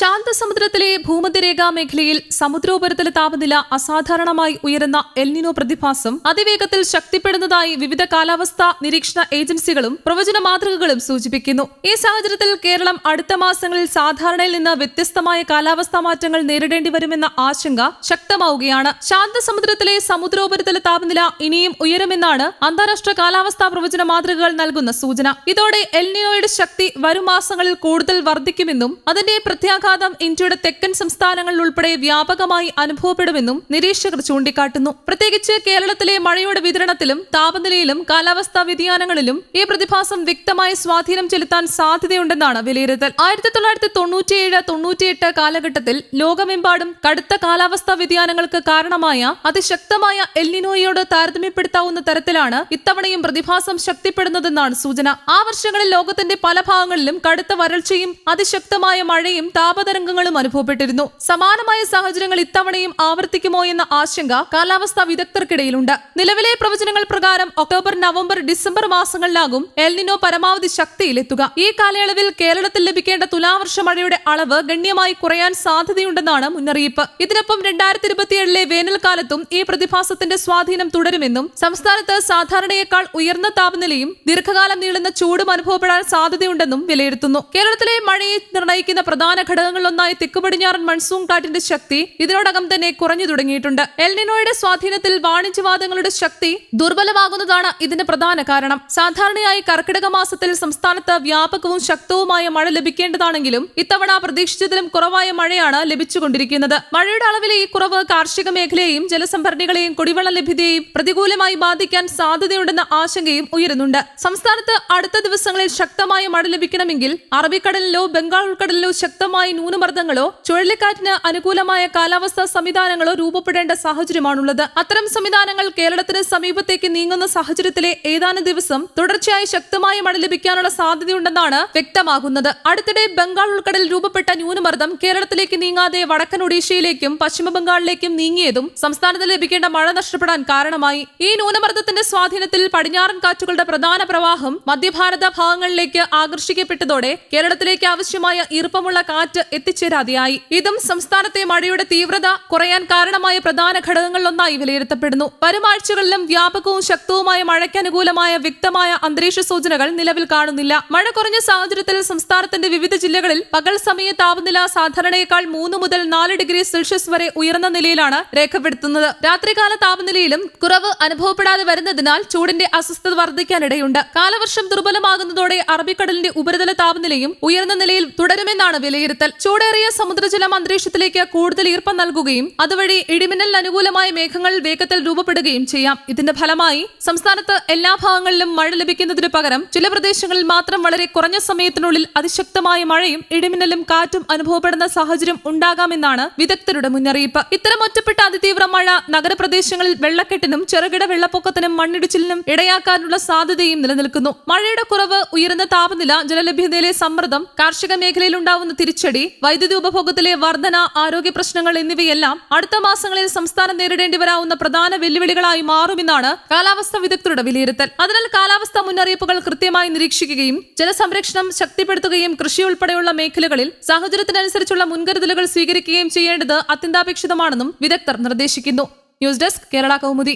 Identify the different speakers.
Speaker 1: ശാന്തസമുദ്രത്തിലെ ഭൂമധ്യരേഖാ മേഖലയിൽ സമുദ്രോപരിതല താപനില അസാധാരണമായി ഉയരുന്ന എൽനിനോ പ്രതിഭാസം അതിവേഗത്തിൽ ശക്തിപ്പെടുന്നതായി വിവിധ കാലാവസ്ഥാ നിരീക്ഷണ ഏജൻസികളും പ്രവചന മാതൃകകളും സൂചിപ്പിക്കുന്നു. ഈ സാഹചര്യത്തിൽ കേരളം അടുത്ത മാസങ്ങളിൽ സാധാരണയിൽ നിന്ന് വ്യത്യസ്തമായ കാലാവസ്ഥാ മാറ്റങ്ങൾ നേരിടേണ്ടി വരുമെന്ന ആശങ്ക ശക്തമാവുകയാണ്. ശാന്തസമുദ്രത്തിലെ സമുദ്രോപരിതല താപനില ഇനിയും ഉയരുമെന്നാണ് അന്താരാഷ്ട്ര കാലാവസ്ഥാ പ്രവചന മാതൃകകൾ നൽകുന്ന സൂചന. ഇതോടെ എൽനിനോയുടെ ശക്തി വരും മാസങ്ങളിൽ കൂടുതൽ വർദ്ധിക്കുമെന്നും അതിന്റെ പ്രത്യാഘാതം ഇന്ത്യയുടെ തെക്കൻ സംസ്ഥാനങ്ങളിൽ ഉൾപ്പെടെ വ്യാപകമായി അനുഭവപ്പെടുമെന്നും നിരീക്ഷകർ ചൂണ്ടിക്കാട്ടുന്നു. പ്രത്യേകിച്ച് കേരളത്തിലെ മഴയുടെ വിതരണത്തിലും താപനിലയിലും കാലാവസ്ഥാ വ്യതിയാനങ്ങളിലും ഈ പ്രതിഭാസം വ്യക്തമായ സ്വാധീനം ചെലുത്താൻ സാധ്യതയുണ്ടെന്നാണ് വിലയിരുത്തൽ. 1997-98 കാലഘട്ടത്തിൽ ലോകമെമ്പാടും കടുത്ത കാലാവസ്ഥാ വ്യതിയാനങ്ങൾക്ക് കാരണമായ അതിശക്തമായ എൽനിനോയോട് താരതമ്യപ്പെടുത്താവുന്ന തരത്തിലാണ് ഇത്തവണയും പ്രതിഭാസം ശക്തിപ്പെടുന്നതെന്നാണ് സൂചന. ആ വർഷങ്ങളിൽ ലോകത്തിന്റെ പല ഭാഗങ്ങളിലും കടുത്ത വരൾച്ചയും അതിശക്തമായ മഴയും താപതരംഗങ്ങളും അനുഭവപ്പെട്ടിരുന്നു. സമാനമായ സാഹചര്യങ്ങൾ ഇത്തവണയും ആവർത്തിക്കുമോ എന്ന ആശങ്ക കാലാവസ്ഥാ വിദഗ്ധർക്കിടയിലുണ്ട്. നിലവിലെ പ്രവചനങ്ങൾ പ്രകാരം ഒക്ടോബർ, നവംബർ, ഡിസംബർ മാസങ്ങളിലാകും എൽനിനോ പരമാവധി ശക്തിയിലെത്തുക. ഈ കാലയളവിൽ കേരളത്തിൽ ലഭിക്കേണ്ട തുലാവർഷ മഴയുടെ അളവ് ഗണ്യമായി കുറയാൻ സാധ്യതയുണ്ടെന്നാണ് മുന്നറിയിപ്പ്. ഇതിനൊപ്പം 2027 വേനൽക്കാലത്തും ഈ പ്രതിഭാസത്തിന്റെ സ്വാധീനം തുടരുമെന്നും സംസ്ഥാനത്ത് സാധാരണയേക്കാൾ ഉയർന്ന താപനിലയും ദീർഘകാലം നീളുന്ന ചൂടും അനുഭവപ്പെടാൻ സാധ്യതയുണ്ടെന്നും വിലയിരുത്തുന്നു. കേരളത്തിലെ മഴയെ നിർണ്ണയിക്കുന്ന പ്രധാന ഘടകങ്ങളിലൊന്നായി തെക്കുപടിഞ്ഞാറൻ മൺസൂൺ കാറ്റിന്റെ ശക്തി ഇതിനോടകം തന്നെ കുറഞ്ഞു തുടങ്ങിയിട്ടുണ്ട്. എൽനിനോയുടെ സ്വാധീനത്തിൽ വാണിജ്യവാദങ്ങളുടെ ശക്തി ദുർബലമാകുന്നതാണ് ഇതിന്റെ പ്രധാന കാരണം. സാധാരണയായി കർക്കിടക മാസത്തിൽ സംസ്ഥാനത്ത് വ്യാപകവും ശക്തവുമായ മഴ ലഭിക്കേണ്ടതാണെങ്കിലും ഇത്തവണ പ്രതീക്ഷിച്ചതിലും കുറവായ മഴയാണ് ലഭിച്ചുകൊണ്ടിരിക്കുന്നത്. മഴയുടെ അളവിലെ ഈ കുറവ് കാർഷിക മേഖലയെയും ജലസംഭരണികളെയും കുടിവെള്ള ലഭ്യതയെയും പ്രതികൂലമായി ബാധിക്കാൻ സാധ്യതയുണ്ടെന്ന ആശങ്കയും ഉയരുന്നുണ്ട്. സംസ്ഥാനത്ത് അടുത്ത ദിവസങ്ങളിൽ ശക്തമായ മഴ ലഭിക്കണമെങ്കിൽ അറബിക്കടലിലോ ബംഗാൾ ഉൾക്കടലിലോ ശക്തമായ ന്യൂനമർദ്ദങ്ങളോ ചുഴലിക്കാറ്റിന് അനുകൂലമായ കാലാവസ്ഥാ സംവിധാനങ്ങളോ രൂപപ്പെടേണ്ട സാഹചര്യമാണുള്ളത്. അത്തരം സംവിധാനങ്ങൾ കേരളത്തിന് സമീപത്തേക്ക് നീങ്ങുന്ന സാഹചര്യത്തിലെ ഏതാനും ദിവസം തുടർച്ചയായി ശക്തമായ മഴ ലഭിക്കാനുള്ള സാധ്യതയുണ്ടെന്നാണ് വ്യക്തമാകുന്നത്. അടുത്തിടെ ബംഗാൾ ഉൾക്കടലിൽ രൂപപ്പെട്ട ന്യൂനമർദ്ദം കേരളത്തിലേക്ക് നീങ്ങാതെ വടക്കൻ ഒഡീഷയിലേക്കും പശ്ചിമ ബംഗാളിലേക്കും നീങ്ങിയതും സംസ്ഥാനത്ത് ലഭിക്കേണ്ട മഴ നഷ്ടപ്പെടാൻ കാരണമായി. ഈ ന്യൂനമർദ്ദത്തിന്റെ സ്വാധീനത്തിൽ പടിഞ്ഞാറൻ കാറ്റുകളുടെ പ്രധാന പ്രവാഹം മധ്യഭാരത ഭാഗങ്ങളിലേക്ക് ആകർഷിക്കപ്പെട്ടതോടെ കേരളത്തിലേക്ക് ആവശ്യമായ ഈർപ്പമുള്ള കാറ്റ് എത്തിച്ചേരാതെയായി. ഇതും സംസ്ഥാനത്തെ മഴയുടെ തീവ്രത കുറയാൻ കാരണമായ പ്രധാന ഘടകങ്ങളിലൊന്നായി വിലയിരുത്തപ്പെടുന്നു. വരും ആഴ്ചകളിലും വ്യാപകവും ശക്തവുമായ മഴയ്ക്ക് അനുകൂലമായ വ്യക്തമായ അന്തരീക്ഷ സൂചനകൾ നിലവിൽ കാണുന്നില്ല. മഴ കുറഞ്ഞ സാഹചര്യത്തിൽ സംസ്ഥാനത്തിന്റെ വിവിധ ജില്ലകളിൽ പകൽ സമയ താപനില സാധാരണയേക്കാൾ 3 മുതൽ 4 ഡിഗ്രി സെൽഷ്യസ് വരെ ഉയർന്ന നിലയിലാണ് രേഖപ്പെടുത്തുന്നത്. രാത്രികാല താപനിലയിലും കുറവ് അനുഭവപ്പെടാതെ വരുന്നതിനാൽ ചൂടിന്റെ അസ്വസ്ഥത വർദ്ധിക്കാനിടയുണ്ട്. കാലവർഷം ദുർബലമാകുന്നതോടെ അറബിക്കടലിന്റെ ഉപരിതല താപനിലയും ഉയർന്ന നിലയിൽ തുടരുമെന്നാണ് വിലയിരുത്തൽ. ചൂടേറിയ സമുദ്രജലം അന്തരീക്ഷത്തിലേക്ക് കൂടുതൽ ഈർപ്പം നൽകുകയും അതുവഴി ഇടിമിന്നലിന് അനുകൂലമായ മേഘങ്ങൾ വേഗത്തിൽ രൂപപ്പെടുകയും ചെയ്യാം. ഇതിന്റെ ഫലമായി സംസ്ഥാനത്ത് എല്ലാ ഭാഗങ്ങളിലും മഴ ലഭിക്കുന്നതിനു പകരം ചില പ്രദേശങ്ങളിൽ മാത്രം വളരെ കുറഞ്ഞ സമയത്തിനുള്ളിൽ അതിശക്തമായ മഴയും ഇടിമിന്നലും കാറ്റും അനുഭവപ്പെടുന്ന സാഹചര്യം ഉണ്ടാകാമെന്നാണ് വിദഗ്ധരുടെ മുന്നറിയിപ്പ്. ഇത്തരം ഒറ്റപ്പെട്ട അതിതീവ്ര മഴ നഗരപ്രദേശങ്ങളിൽ വെള്ളക്കെട്ടിനും ചെറുകിട വെള്ളപ്പൊക്കത്തിനും മണ്ണിടിച്ചിലിനും ഇടയാക്കാനുള്ള സാധ്യതയും നിലനിൽക്കുന്നു. മഴയുടെ കുറവ്, ഉയർന്ന താപനില, ജലലഭ്യതയിലെ സമ്മർദ്ദം, കാർഷിക മേഖലയിൽ ഉണ്ടാവുന്ന തിരിച്ചടി, വൈദ്യുതി ഉപഭോഗത്തിലെ വർധന, ആരോഗ്യ പ്രശ്നങ്ങൾ എന്നിവയെല്ലാം അടുത്ത മാസങ്ങളിൽ സംസ്ഥാനം നേരിടേണ്ടി വരാവുന്ന പ്രധാന വെല്ലുവിളികളായി മാറുമെന്നാണ് കാലാവസ്ഥാ വിദഗ്ധരുടെ വിലയിരുത്തൽ. അതിനാൽ കാലാവസ്ഥാ മുന്നറിയിപ്പുകൾ കൃത്യമായി നിരീക്ഷിക്കുകയും ജലസംരക്ഷണം ശക്തിപ്പെടുത്തുകയും കൃഷി ഉൾപ്പെടെയുള്ള മേഖലകളിൽ സാഹചര്യത്തിനനുസരിച്ചുള്ള മുൻകരുതലുകൾ സ്വീകരിക്കുകയും ചെയ്യേണ്ടത് അത്യന്താപേക്ഷിതമാണെന്നും വിദഗ്ധർ നിർദ്ദേശിക്കുന്നു. News desk, Kerala Kaumudi.